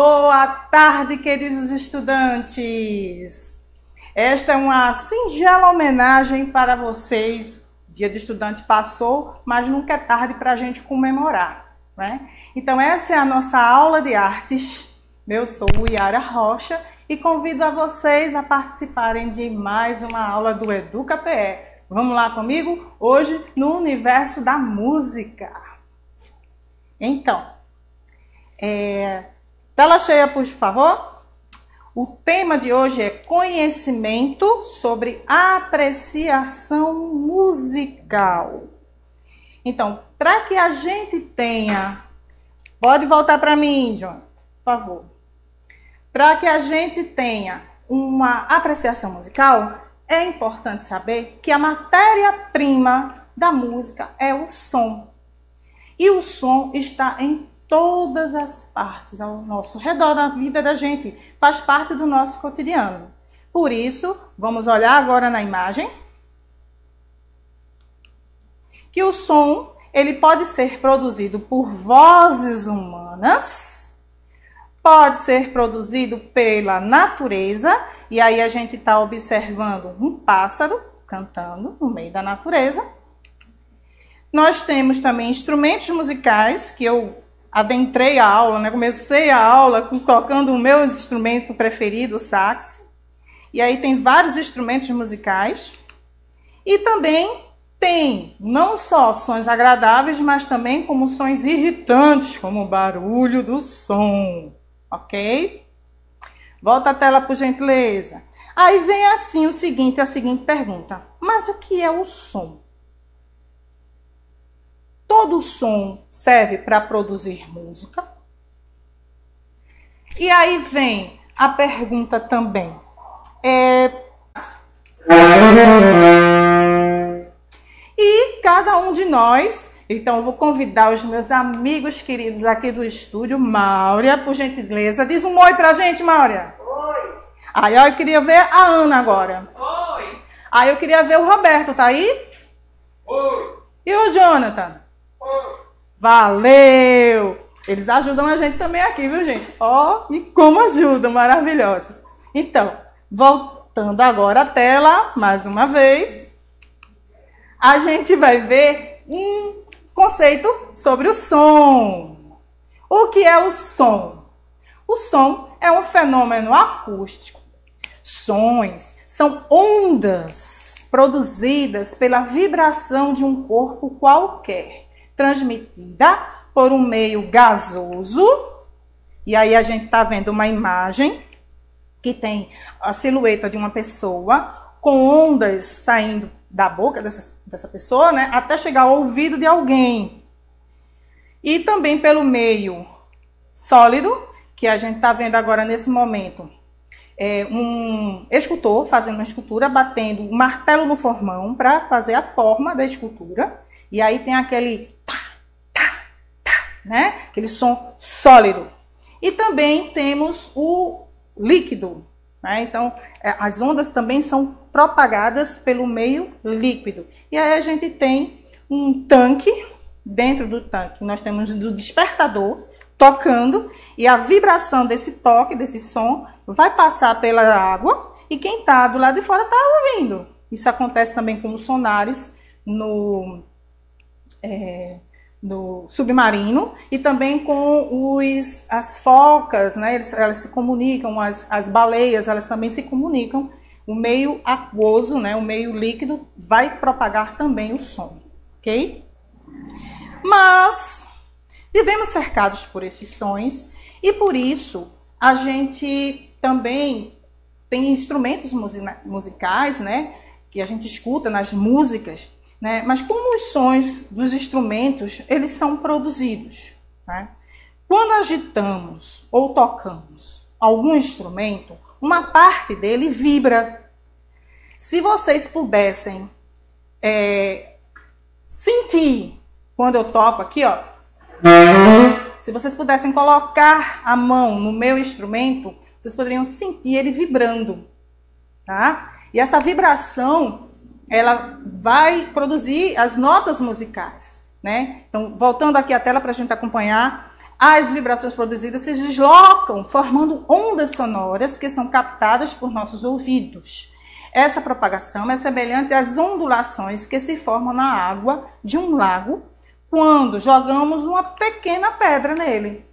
Boa tarde, queridos estudantes! Esta é uma singela homenagem para vocês. O Dia do Estudante passou, mas nunca é tarde para a gente comemorar, né? Então, essa é a nossa aula de artes. Eu sou Yara Rocha e convido a vocês a participarem de mais uma aula do EducaPE. Vamos lá comigo? Hoje, no universo da música. Então, tela cheia, por favor. O tema de hoje é conhecimento sobre apreciação musical. Então, para que a gente tenha... Pode voltar para mim, John, por favor. Para que a gente tenha uma apreciação musical, é importante saber que a matéria-prima da música é o som. E o som está em todas as partes ao nosso redor da vida da gente. Faz parte do nosso cotidiano. Por isso, vamos olhar agora na imagem. Que o som, ele pode ser produzido por vozes humanas, pode ser produzido pela natureza, e aí a gente está observando um pássaro cantando no meio da natureza. Nós temos também instrumentos musicais, que eu adentrei a aula, né? Comecei a aula tocando o meu instrumento preferido, o sax. E aí tem vários instrumentos musicais. E também tem não só sons agradáveis, mas também como sons irritantes, como o barulho do som. Ok? Volta a tela, por gentileza. Aí vem assim a seguinte pergunta. Mas o que é o som? Todo som serve para produzir música? E aí vem a pergunta também. E cada um de nós, então eu vou convidar os meus amigos queridos aqui do estúdio, Máuria, por gentileza. Diz um oi pra gente, Máuria. Oi. Aí eu queria ver a Ana agora. Oi. Aí eu queria ver o Roberto, tá aí? Oi. E o Jonathan? Oi. Valeu! Eles ajudam a gente também aqui, viu, gente? Ó, e como ajudam, maravilhosos. Então, voltando agora à tela, mais uma vez, a gente vai ver um conceito sobre o som. O que é o som? O som é um fenômeno acústico. Sons são ondas produzidas pela vibração de um corpo qualquer, transmitida por um meio gasoso. E aí a gente está vendo uma imagem que tem a silhueta de uma pessoa com ondas saindo da boca dessa pessoa, né, até chegar ao ouvido de alguém. E também pelo meio sólido, que a gente está vendo agora nesse momento. Um escultor fazendo uma escultura, batendo um martelo no formão para fazer a forma da escultura. E aí tem aquele né? Aquele som sólido. E também temos o líquido, né? Então, as ondas também são propagadas pelo meio líquido. E aí a gente tem um tanque. Dentro do tanque nós temos o despertador tocando, e a vibração desse toque, desse som, vai passar pela água, e quem está do lado de fora está ouvindo. Isso acontece também com os sonares no submarino, e também com as focas, né? Elas se comunicam, as baleias, elas também se comunicam. O meio aquoso, né? O meio líquido vai propagar também o som, ok? Mas vivemos cercados por esses sons, e por isso a gente também tem instrumentos musicais, né? Que a gente escuta nas músicas, né? Mas como os sons dos instrumentos, eles são produzidos, né? Quando agitamos ou tocamos algum instrumento, uma parte dele vibra. Se vocês pudessem sentir, quando eu toco aqui, ó, se vocês pudessem colocar a mão no meu instrumento, vocês poderiam sentir ele vibrando, tá? E essa vibração, ela vai produzir as notas musicais, né? Então, voltando aqui à tela para a gente acompanhar, as vibrações produzidas se deslocam, formando ondas sonoras que são captadas por nossos ouvidos. Essa propagação é semelhante às ondulações que se formam na água de um lago quando jogamos uma pequena pedra nele.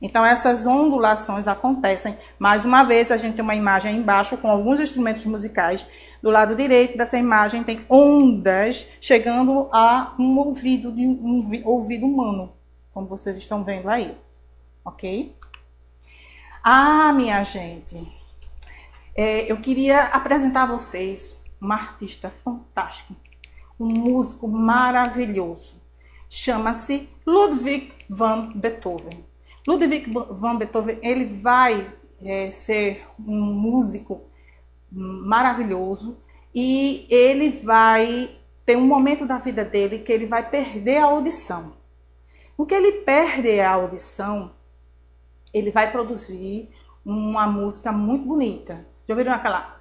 Então, essas ondulações acontecem. Mais uma vez, a gente tem uma imagem aí embaixo com alguns instrumentos musicais. Do lado direito dessa imagem tem ondas chegando a um ouvido humano, como vocês estão vendo aí. Ok? Ah, minha gente, eu queria apresentar a vocês um artista fantástico, um músico maravilhoso. Chama-se Ludwig van Beethoven. Ludwig van Beethoven, ele vai ser um músico maravilhoso e ele vai ter um momento da vida dele que ele vai perder a audição. No que ele perde a audição, ele vai produzir uma música muito bonita. Já ouviram aquela?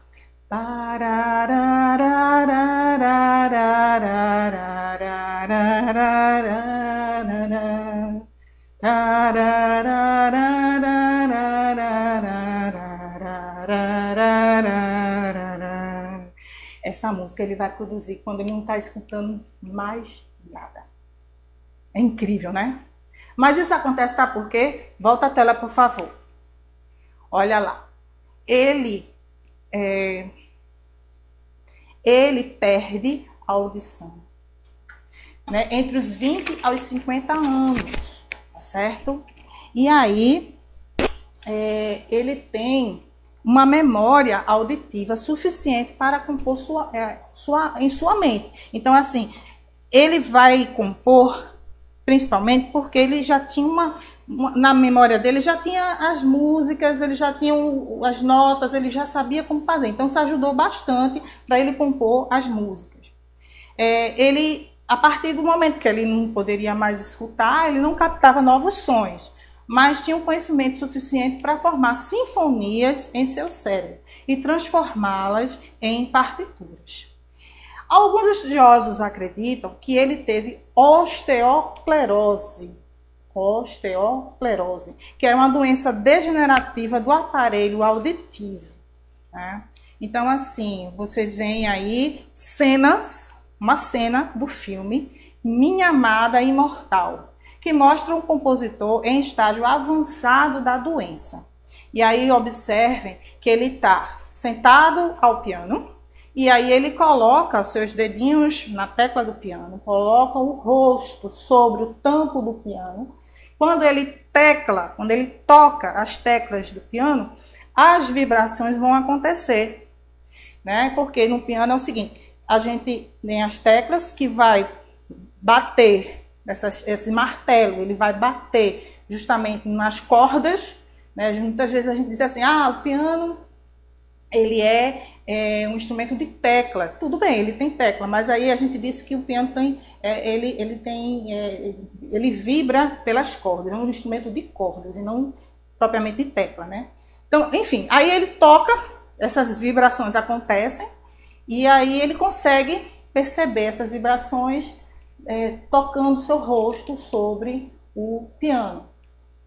Essa música ele vai produzir quando ele não está escutando mais nada. É incrível, né? Mas isso acontece, sabe por quê? Volta a tela, por favor. Olha lá. Ele perde a audição, né? Entre os 20 aos 50 anos, tá certo? E aí, ele tem uma memória auditiva suficiente para compor em sua mente. Então, assim, ele vai compor principalmente porque ele já tinha na memória dele já tinha as músicas, ele já tinha as notas, ele já sabia como fazer. Então, isso ajudou bastante para ele compor as músicas. A partir do momento que ele não poderia mais escutar, ele não captava novos sons, mas tinha um conhecimento suficiente para formar sinfonias em seu cérebro e transformá-las em partituras. Alguns estudiosos acreditam que ele teve osteoclerose, que é uma doença degenerativa do aparelho auditivo, né? Então, assim, vocês veem aí uma cena do filme Minha Amada Imortal, que mostra um compositor em estágio avançado da doença. E aí observem que ele está sentado ao piano, e aí ele coloca os seus dedinhos na tecla do piano, coloca o rosto sobre o tampo do piano. Quando ele toca as teclas do piano, as vibrações vão acontecer, né? Porque no piano é o seguinte, a gente tem as teclas que vai bater, esse martelo, ele vai bater justamente nas cordas, né? Muitas vezes a gente diz assim, o piano ele é um instrumento de tecla. Tudo bem, ele tem tecla, mas aí a gente disse que o piano tem, ele vibra pelas cordas, é um instrumento de cordas e não propriamente de tecla, né? Então, enfim, aí ele toca, essas vibrações acontecem e aí ele consegue perceber essas vibrações tocando seu rosto sobre o piano.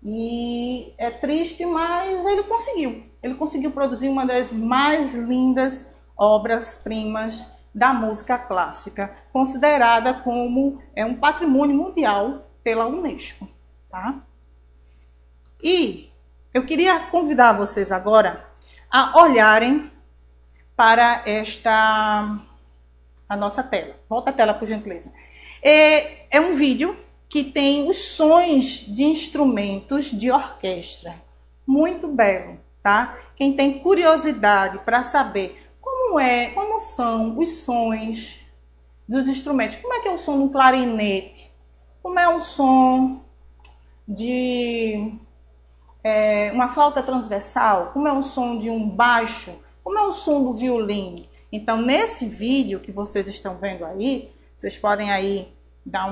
E é triste, mas ele conseguiu. Ele conseguiu produzir uma das mais lindas obras-primas da música clássica, considerada como um patrimônio mundial pela Unesco, tá? E eu queria convidar vocês agora a olharem para a nossa tela. Volta a tela, por gentileza. É um vídeo que tem os sons de instrumentos de orquestra. Muito belo, tá? Quem tem curiosidade para saber como são os sons dos instrumentos, como é que é o som do clarinete, como é o som de uma flauta transversal, como é o som de um baixo, como é o som do violino. Então, nesse vídeo que vocês estão vendo aí, vocês podem aí dar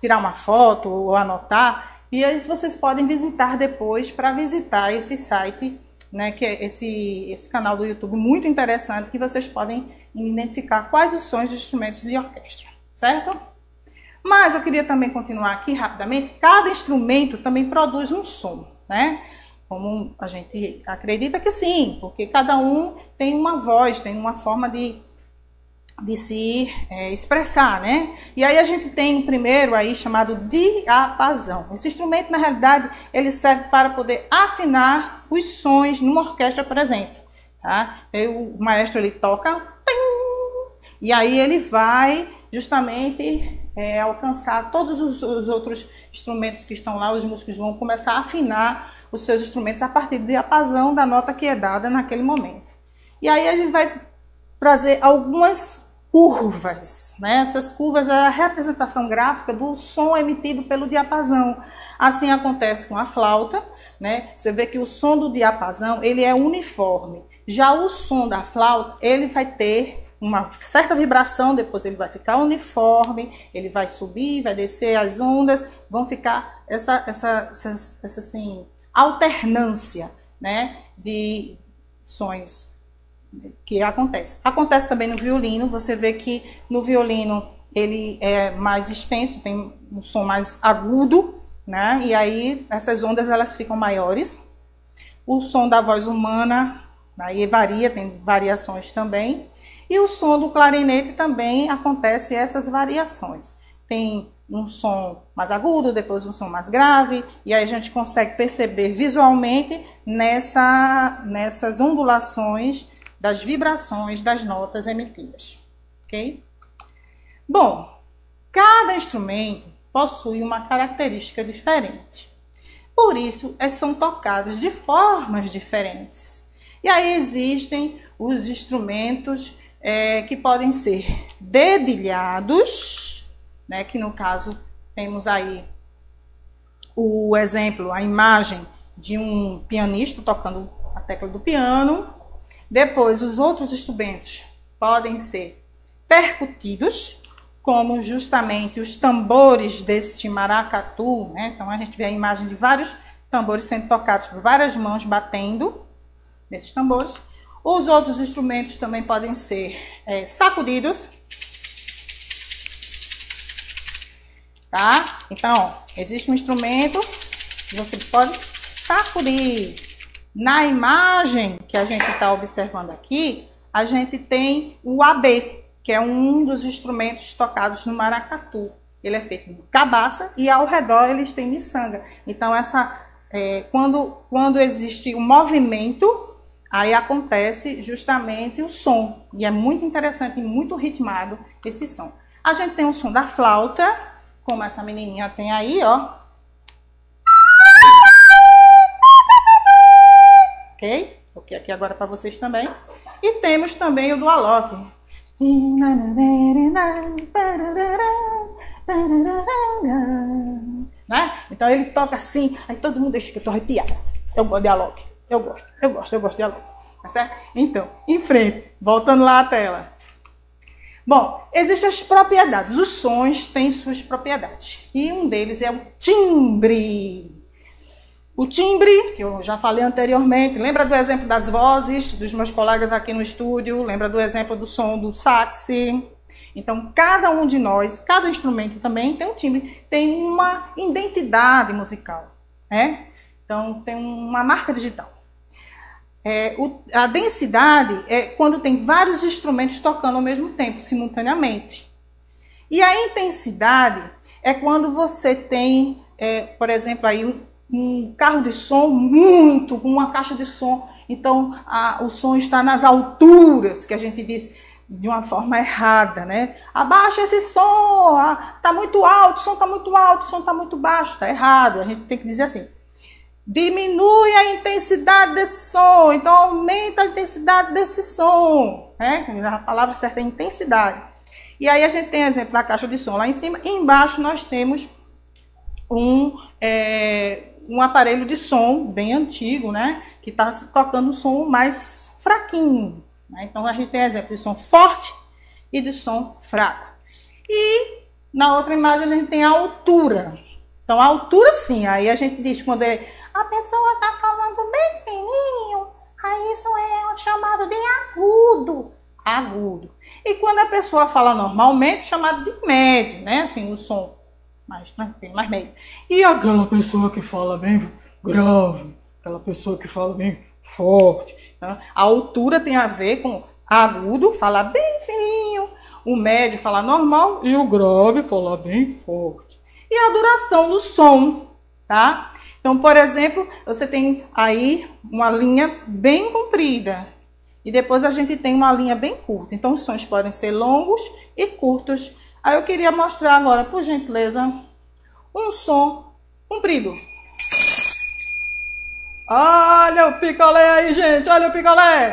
tirar uma foto ou anotar, e aí vocês podem visitar depois para visitar esse site, né, que é esse canal do YouTube muito interessante, que vocês podem identificar quais os sons de instrumentos de orquestra, certo? Mas eu queria também continuar aqui rapidamente. Cada instrumento também produz um som, né? Como a gente acredita que sim, porque cada um tem uma voz, tem uma forma de se expressar, né? E aí a gente tem o primeiro aí chamado diapasão. Esse instrumento, na realidade, ele serve para poder afinar os sons numa orquestra, por exemplo. Tá? O maestro ele toca e aí ele vai justamente alcançar todos os outros instrumentos que estão lá. Os músicos vão começar a afinar os seus instrumentos a partir do diapasão da nota que é dada naquele momento. E aí a gente vai trazer algumas curvas, né? Essas curvas é a representação gráfica do som emitido pelo diapasão. Assim acontece com a flauta, né? Você vê que o som do diapasão ele é uniforme. Já o som da flauta ele vai ter uma certa vibração, depois ele vai ficar uniforme, ele vai subir, vai descer, as ondas vão ficar essa assim, alternância, né? De sons que acontece. Acontece também no violino, você vê que no violino ele é mais extenso, tem um som mais agudo, né? E aí essas ondas elas ficam maiores. O som da voz humana aí varia, tem variações também. E o som do clarinete também acontece essas variações. Tem um som mais agudo, depois um som mais grave, e aí a gente consegue perceber visualmente nessas ondulações das vibrações das notas emitidas, ok? Bom, cada instrumento possui uma característica diferente. Por isso, são tocados de formas diferentes. E aí existem os instrumentos que podem ser dedilhados, né, que no caso temos aí o exemplo, a imagem de um pianista tocando a tecla do piano. Depois, os outros instrumentos podem ser percutidos, como justamente os tambores deste maracatu, né? Então, a gente vê a imagem de vários tambores sendo tocados por várias mãos batendo nesses tambores. Os outros instrumentos também podem ser sacudidos. Tá? Então, ó, existe um instrumento que você pode sacudir. Na imagem que a gente está observando aqui, a gente tem o AB, que é um dos instrumentos tocados no maracatu. Ele é feito de cabaça e ao redor eles têm miçanga. Então, quando existe um movimento, aí acontece justamente o som. E é muito interessante e muito ritmado esse som. A gente tem o som da flauta, como essa menininha tem aí, ó. Ok? Ok, aqui agora para vocês também. E temos também o do Alok. Né? Então ele toca assim, aí todo mundo deixa que eu tô arrepiada. Eu gosto de Alok. Eu gosto de Alok. Tá certo? Então, em frente, voltando lá à tela. Bom, existem as propriedades. Os sons têm suas propriedades. E um deles é o timbre. O timbre, que eu já falei anteriormente, lembra do exemplo das vozes dos meus colegas aqui no estúdio, lembra do exemplo do som do sax. Então, cada um de nós, cada instrumento também tem um timbre, tem uma identidade musical, né? Então, tem uma marca digital. A densidade é quando tem vários instrumentos tocando ao mesmo tempo, simultaneamente. E a intensidade é quando você tem, por exemplo, aí um carro de som com uma caixa de som. Então, o som está nas alturas, que a gente diz de uma forma errada, né? Abaixa esse som, tá muito alto, o som tá muito alto, o som tá muito baixo, tá errado. A gente tem que dizer assim, diminui a intensidade desse som, então aumenta a intensidade desse som, né? A palavra certa é intensidade. E aí a gente tem exemplo da caixa de som lá em cima, e embaixo nós temos um aparelho de som bem antigo, né? Que está tocando um som mais fraquinho, né? Então a gente tem exemplo de som forte e de som fraco. E na outra imagem a gente tem a altura. Então a altura sim, aí a gente diz quando a pessoa está falando bem fininho, aí isso é chamado de agudo. agudo. E quando a pessoa fala normalmente, chamado de médio, né? Assim, o som mais tranquilo, mais médio. E aquela pessoa que fala bem grave, aquela pessoa que fala bem forte. Tá? A altura tem a ver com agudo, falar bem fininho, o médio falar normal e o grave falar bem forte. E a duração do som, tá? Então, por exemplo, você tem aí uma linha bem comprida e depois a gente tem uma linha bem curta. Então, os sons podem ser longos e curtos. Aí eu queria mostrar agora, por gentileza, um som comprido. Olha o picolé aí, gente. Olha o picolé.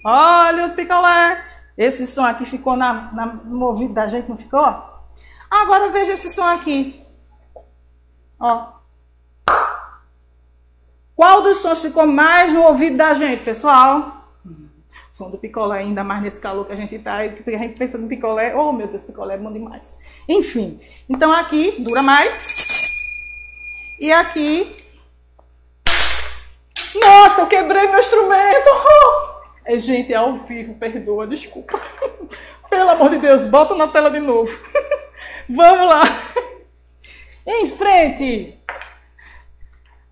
Olha o picolé. Esse som aqui ficou no ouvido da gente, não ficou? Agora veja esse som aqui. Ó. Qual dos sons ficou mais no ouvido da gente, pessoal? O som do picolé, ainda mais nesse calor que a gente tá. A gente pensa no picolé. Oh, meu Deus, picolé é bom demais. Enfim. Então aqui dura mais. E aqui... Nossa, eu quebrei meu instrumento. Gente, é ao vivo, perdoa, desculpa. Pelo amor de Deus, bota na tela de novo. Vamos lá. Em frente.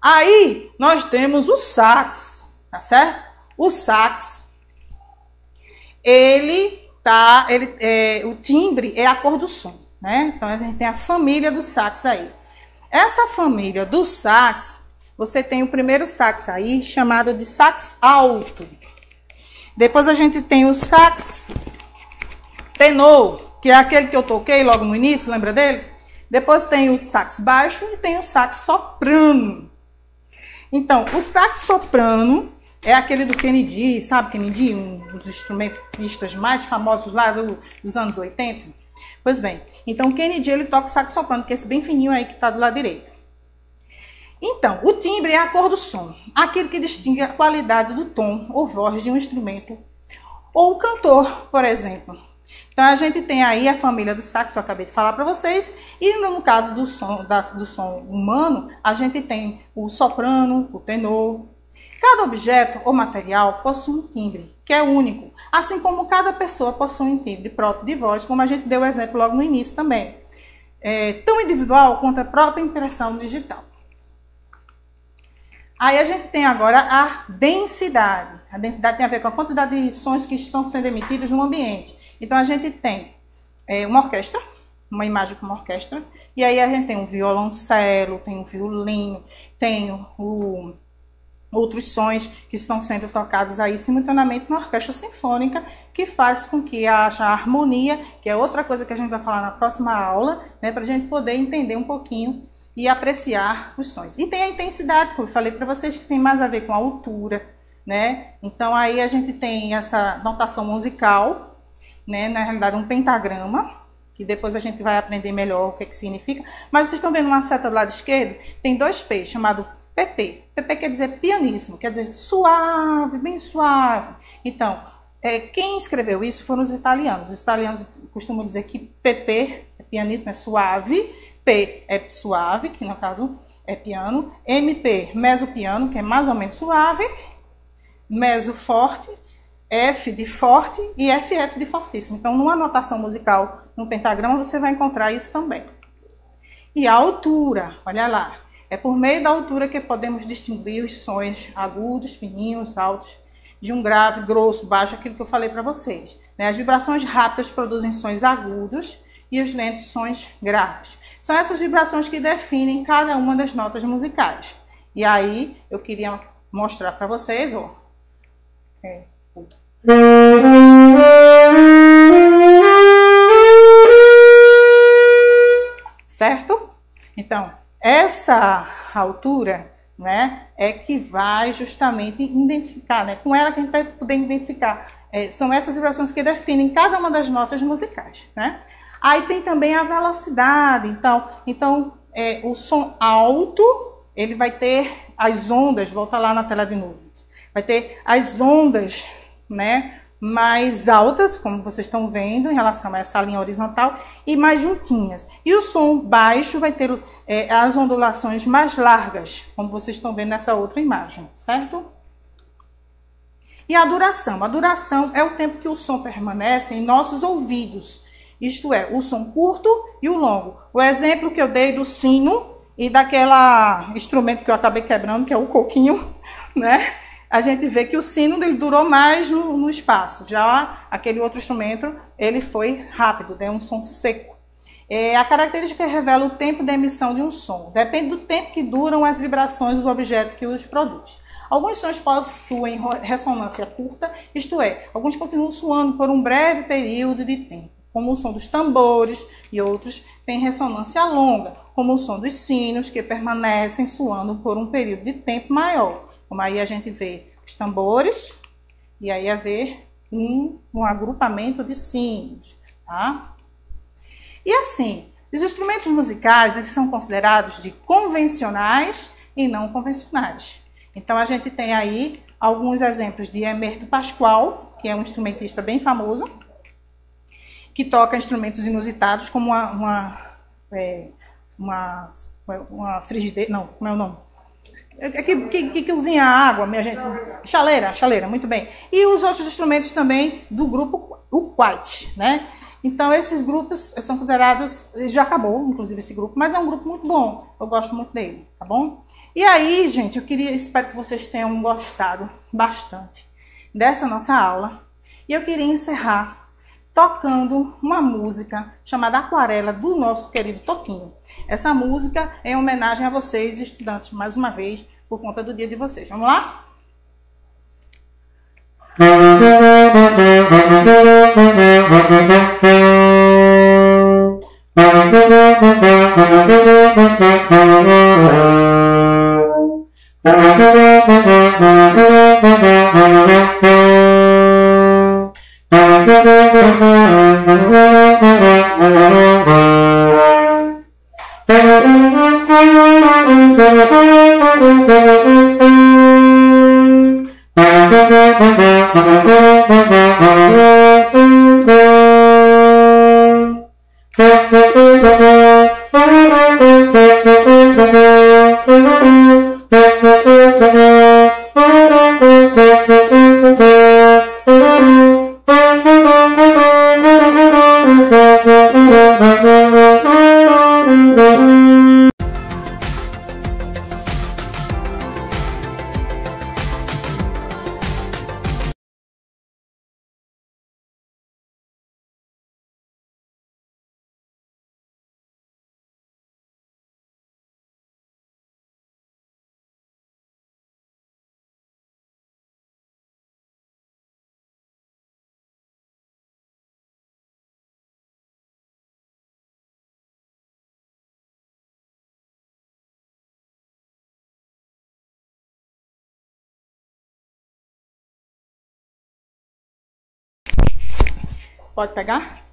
Aí, nós temos o sax, tá certo? O sax, o timbre é a cor do som, né? Então, a gente tem a família do sax aí. Essa família do sax, você tem o primeiro sax aí, chamado de sax alto. Depois a gente tem o sax tenor, que é aquele que eu toquei logo no início, lembra dele? Depois tem o sax baixo e tem o sax soprano. Então, o sax soprano é aquele do Kennedy, sabe Kennedy? Um dos instrumentistas mais famosos lá dos anos 80. Pois bem, então o Kennedy ele toca o sax soprano, que é esse bem fininho aí que está do lado direito. Então, o timbre é a cor do som, aquele que distingue a qualidade do tom ou voz de um instrumento ou o cantor, por exemplo. Então, a gente tem aí a família do sax, que eu acabei de falar para vocês, e no caso do som humano, a gente tem o soprano, o tenor. Cada objeto ou material possui um timbre, que é único, assim como cada pessoa possui um timbre próprio de voz, como a gente deu o exemplo logo no início também. É tão individual quanto a própria impressão digital. Aí a gente tem agora a densidade. A densidade tem a ver com a quantidade de sons que estão sendo emitidos no ambiente. Então a gente tem uma orquestra, uma imagem com uma orquestra, e aí a gente tem um violoncelo, tem um violino, tem outros sons que estão sendo tocados aí simultaneamente na orquestra sinfônica, que faz com que haja harmonia, que é outra coisa que a gente vai falar na próxima aula, né, para a gente poder entender um pouquinho e apreciar os sons. E tem a intensidade, como eu falei para vocês, que tem mais a ver com a altura, né? Então aí a gente tem essa notação musical, né? Na realidade um pentagrama, que depois a gente vai aprender melhor o que significa. Mas vocês estão vendo uma seta do lado esquerdo? Tem dois P's, chamado PP. PP quer dizer pianíssimo, quer dizer suave, bem suave. Então, quem escreveu isso foram os italianos. Os italianos costumam dizer que PP, pianíssimo, é suave. P é suave, que no caso é piano. MP, mesopiano, que é mais ou menos suave. Meso forte. F de forte e FF de fortíssimo. Então, numa notação musical, no pentagrama, você vai encontrar isso também. E a altura, olha lá. É por meio da altura que podemos distinguir os sons agudos, fininhos, altos, de um grave, grosso, baixo, aquilo que eu falei para vocês. As vibrações rápidas produzem sons agudos e os lentos sons graves. São essas vibrações que definem cada uma das notas musicais. E aí, eu queria mostrar para vocês, ó. Certo? Então, essa altura, né, é que vai justamente identificar, né, com ela que a gente vai poder identificar. São essas vibrações que definem cada uma das notas musicais, né? Aí tem também a velocidade. Então o som alto, ele vai ter as ondas, volta lá na tela de nuvens, vai ter as ondas, né, mais altas, como vocês estão vendo, em relação a essa linha horizontal, e mais juntinhas. E o som baixo vai ter as ondulações mais largas, como vocês estão vendo nessa outra imagem, certo? E a duração? A duração é o tempo que o som permanece em nossos ouvidos. Isto é, o som curto e o longo. O exemplo que eu dei do sino e daquele instrumento que eu acabei quebrando, que é o coquinho, né? A gente vê que o sino ele durou mais no espaço. Já aquele outro instrumento, ele foi rápido, deu um som seco. A característica revela o tempo de emissão de um som. Depende do tempo que duram as vibrações do objeto que os produz. Alguns sons possuem ressonância curta, isto é, alguns continuam soando por um breve período de tempo, como o som dos tambores, e outros têm ressonância longa, como o som dos sinos, que permanecem soando por um período de tempo maior. Como aí a gente vê os tambores, e aí haver um agrupamento de sinos, tá? E assim, os instrumentos musicais eles são considerados de convencionais e não convencionais. Então a gente tem aí alguns exemplos de Emerto Pascoal, que é um instrumentista bem famoso, que toca instrumentos inusitados, como uma frigideira, não, como é o nome? Que cozinha água, minha gente. Chaleira, muito bem. E os outros instrumentos também do grupo o Quiet, né? Então esses grupos são considerados, já acabou inclusive esse grupo, mas é um grupo muito bom, eu gosto muito dele, tá bom? E aí, gente, espero que vocês tenham gostado bastante dessa nossa aula. E eu queria encerrar tocando uma música chamada Aquarela, do nosso querido Toquinho. Essa música é em homenagem a vocês, estudantes, mais uma vez, por conta do dia de vocês. Vamos lá? Pode pegar?